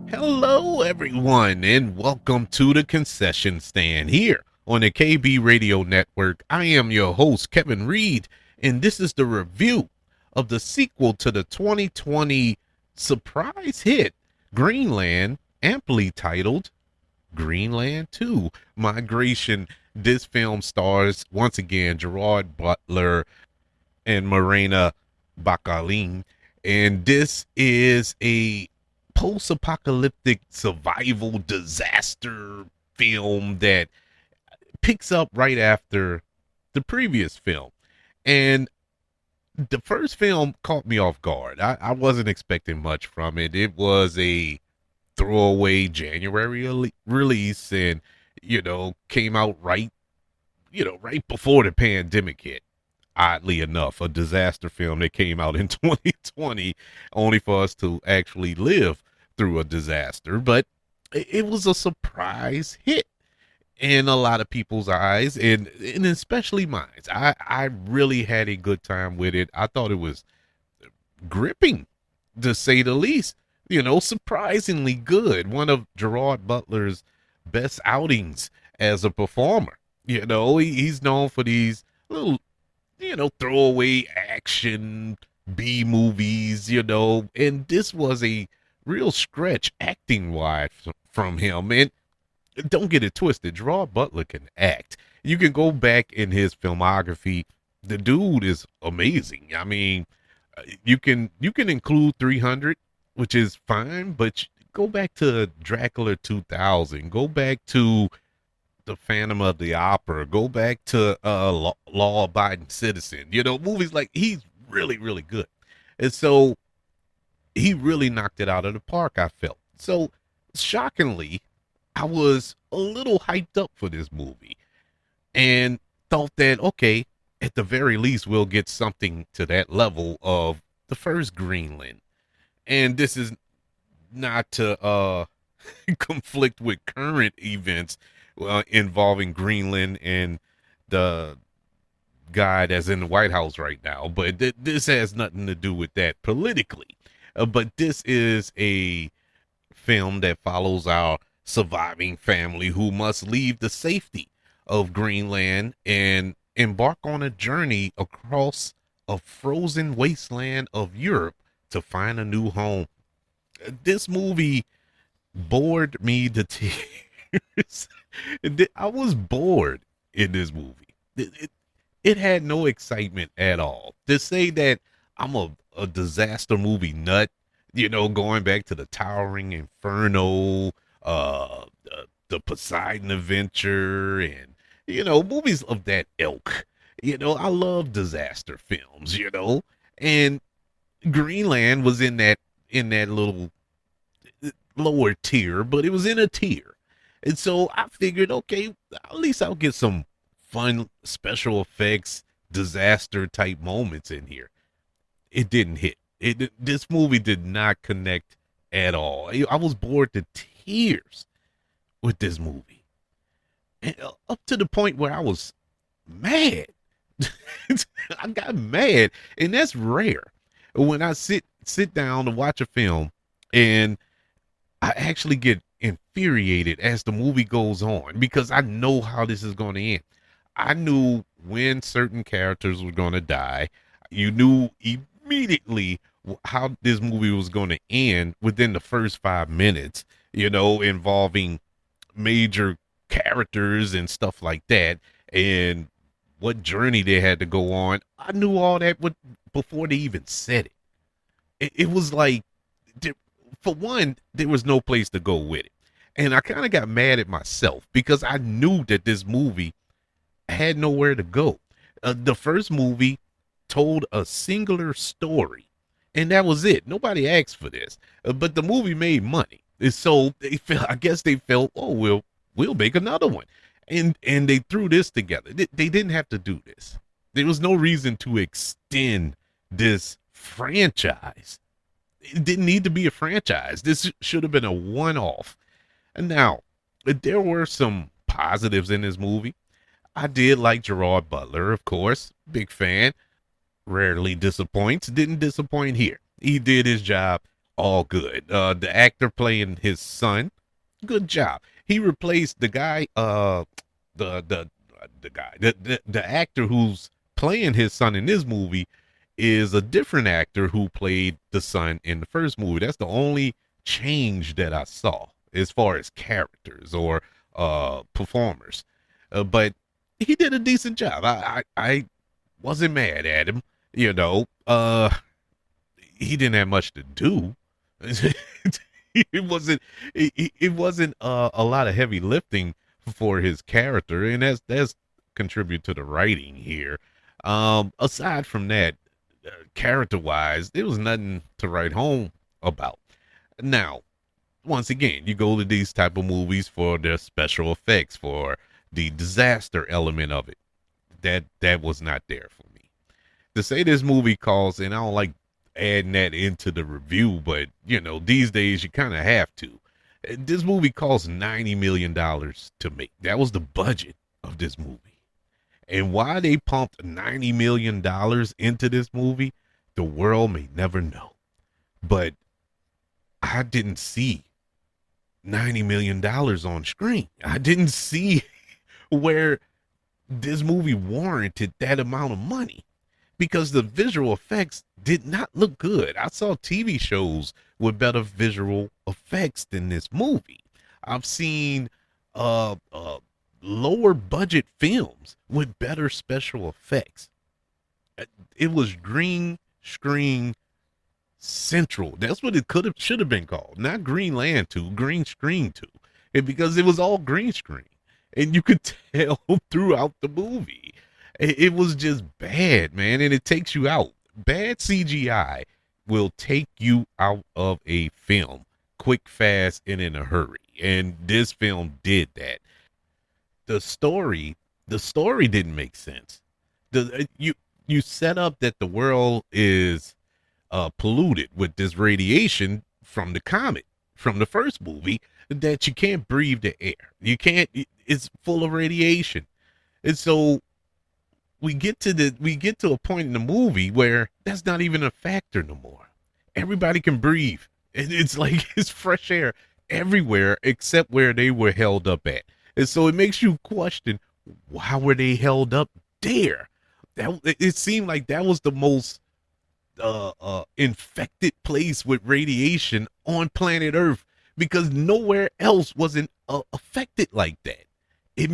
Hello, everyone, and welcome to the concession stand here on the KB Radio Network. I am your host, Kevin Reed, and this is the review of the sequel to the 2020 surprise hit, Greenland, amply titled Greenland 2 Migration. This film stars, once again, Gerard Butler and Morena Baccarin. And this is a post apocalyptic survival disaster film that picks up right after the previous film. And the first film caught me off guard. I wasn't expecting much from it. It was a throwaway January release and, came out right before the pandemic hit. Oddly enough, a disaster film that came out in 2020, only for us to actually live through a disaster. But it was a surprise hit in a lot of people's eyes, and especially mine. I really had a good time with it. I thought it was gripping, to say the least. Surprisingly good. One of Gerard Butler's best outings as a performer. He's known for these little throwaway action B movies, and this was a real stretch acting wise from him. And don't get it twisted, Gerard Butler can act. You can go back in his filmography. The dude is amazing. I mean, you can include 300, which is fine, but go back to Dracula 2000. Go back to the Phantom of the Opera. Go back to Law Abiding Citizen. Movies like he's really, really good. And so he really knocked it out of the park, I felt. So shockingly, I was a little hyped up for this movie and thought that, okay, at the very least, we'll get something to that level of the first Greenland. And this is not to conflict with current events involving Greenland and the guy that's in the White House right now, but this has nothing to do with that politically. But this is a film that follows our surviving family who must leave the safety of Greenland and embark on a journey across a frozen wasteland of Europe to find a new home. This movie bored me to tears. I was bored in this movie. It had no excitement at all. To say that I'm a disaster movie nut, going back to the Towering Inferno, the Poseidon Adventure, and, movies of that ilk. I love disaster films, and Greenland was in that little lower tier, but it was in a tier. And so I figured, okay, at least I'll get some fun special effects, disaster type moments in here. It didn't hit. This movie did not connect at all. I was bored to tears with this movie, and up to the point where I was mad. I got mad, and that's rare when I sit down to watch a film and I actually get infuriated as the movie goes on because I know how this is going to end. I knew when certain characters were going to die. You knew immediately how this movie was going to end within the first 5 minutes, involving major characters and stuff like that, and what journey they had to go on. I knew all that before they even said it. It was like, for one, there was no place to go with it. And I kind of got mad at myself because I knew that this movie had nowhere to go. The first movie told a singular story, and that was it. Nobody asked for this, but the movie made money, and so I guess they felt, oh, we'll make another one, and they threw this together. They didn't have to do this. There was no reason to extend this franchise. It didn't need to be a franchise. This should have been a one-off. And now, there were some positives in this movie. I did like Gerard Butler, of course. Big fan. Rarely disappoints. Didn't disappoint here. He did his job all good. The actor playing his son, good job. He replaced the guy, the actor who's playing his son in this movie is a different actor who played the son in the first movie. That's the only change that I saw as far as characters or performers. But he did a decent job. I wasn't mad at him. You know, he didn't have much to do. it wasn't it wasn't a lot of heavy lifting for his character, and that's contribute to the writing here. Aside from that, character wise, there was nothing to write home about. Now, once again, you go to these type of movies for their special effects, for the disaster element of it. That was not there for me. To say this movie calls, and I don't like adding that into the review, but you know, these days you kind of have to. This movie cost $90 million to make. That was the budget of this movie. And why they pumped $90 million into this movie, the world may never know. But I didn't see $90 million on screen. I didn't see where this movie warranted that amount of money because the visual effects did not look good. I saw TV shows with better visual effects than this movie. I've seen lower budget films with better special effects. It was green screen central. That's what it should have been called. Not Greenland 2, green screen 2. And because it was all green screen. And you could tell throughout the movie. It was just bad, man. And it takes you out. Bad CGI will take you out of a film quick, fast, and in a hurry. And this film did that. The story didn't make sense. You set up that the world is polluted with this radiation from the comet from the first movie, that you can't breathe the air. You can't. It's full of radiation, and so we get to a point in the movie where that's not even a factor no more. Everybody can breathe. It's like it's fresh air everywhere except where they were held up at. And so it makes you question, why were they held up there? It seemed like that was the most infected place with radiation on planet Earth, because nowhere else wasn't affected like that. It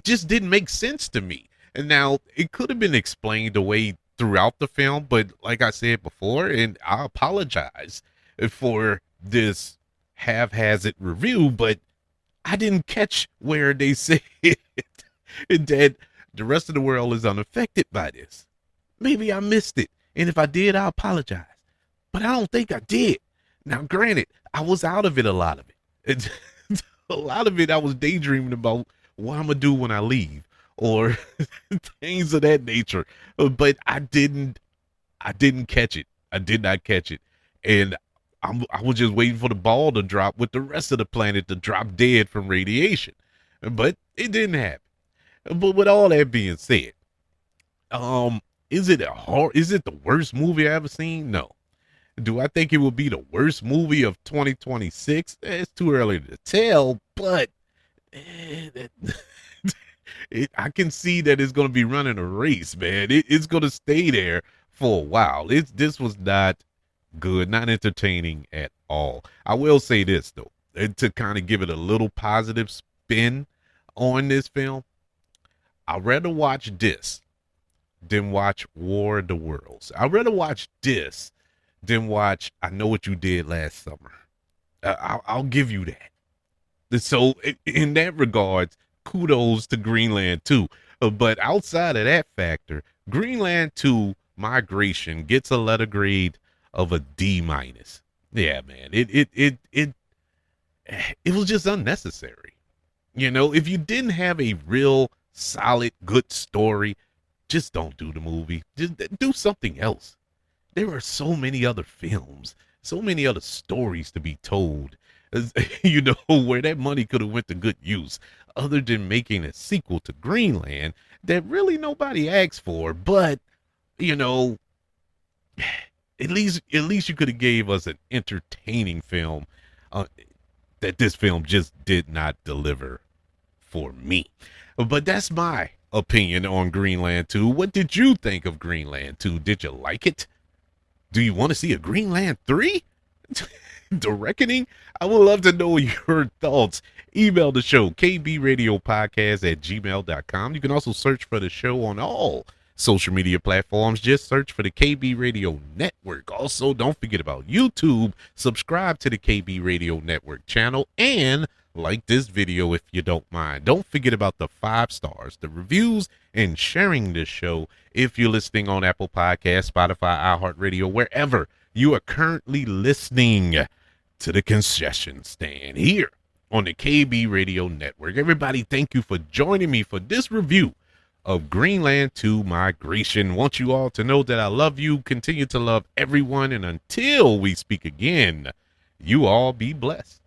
just didn't make sense to me. And now it could have been explained away throughout the film, but like I said before, and I apologize for this haphazard review, but I didn't catch where they said that the rest of the world is unaffected by this. Maybe I missed it. And if I did, I apologize. But I don't think I did. Now, granted, I was out of it, a lot of it. A lot of it I was daydreaming about what I'm going to do when I leave or things of that nature. But I didn't catch it. I did not catch it. And I was just waiting for the ball to drop with the rest of the planet to drop dead from radiation. But it didn't happen. But with all that being said, is it the worst movie I ever seen? No. Do I think it will be the worst movie of 2026? It's too early to tell, but I can see that it's going to be running a race, man. It's going to stay there for a while. This was not good, not entertaining at all. I will say this, though, to kind of give it a little positive spin on this film. I'd rather watch this than watch War of the Worlds. I'd rather watch this than watch I Know What You Did Last Summer. I'll give you that. So in that regard, kudos to Greenland 2. But outside of that factor, Greenland 2 Migration gets a letter grade of a D minus. Yeah, man. It was just unnecessary. You know, if you didn't have a real solid, good story, just don't do the movie. Just do something else. There are so many other films, so many other stories to be told, you know, where that money could have went to good use, other than making a sequel to Greenland that really nobody asked for. But, you know, At least you could have gave us an entertaining film. Uh, that this film just did not deliver for me. But that's my opinion on Greenland 2. What did you think of Greenland 2? Did you like it? Do you want to see a Greenland 3? The Reckoning? I would love to know your thoughts. Email the show, kbradiopodcast@gmail.com. You can also search for the show on all social media platforms. Just search for the KB Radio Network. Also, don't forget about YouTube. Subscribe to the KB Radio Network channel and like this video if you don't mind. Don't forget about the 5 stars, the reviews, and sharing this show if you're listening on Apple Podcasts, Spotify, iHeartRadio, wherever you are currently listening to the concession stand here on the KB Radio Network. Everybody, thank you for joining me for this review of Greenland 2 Migration. Want you all to know that I love you, continue to love everyone, and until we speak again, you all be blessed.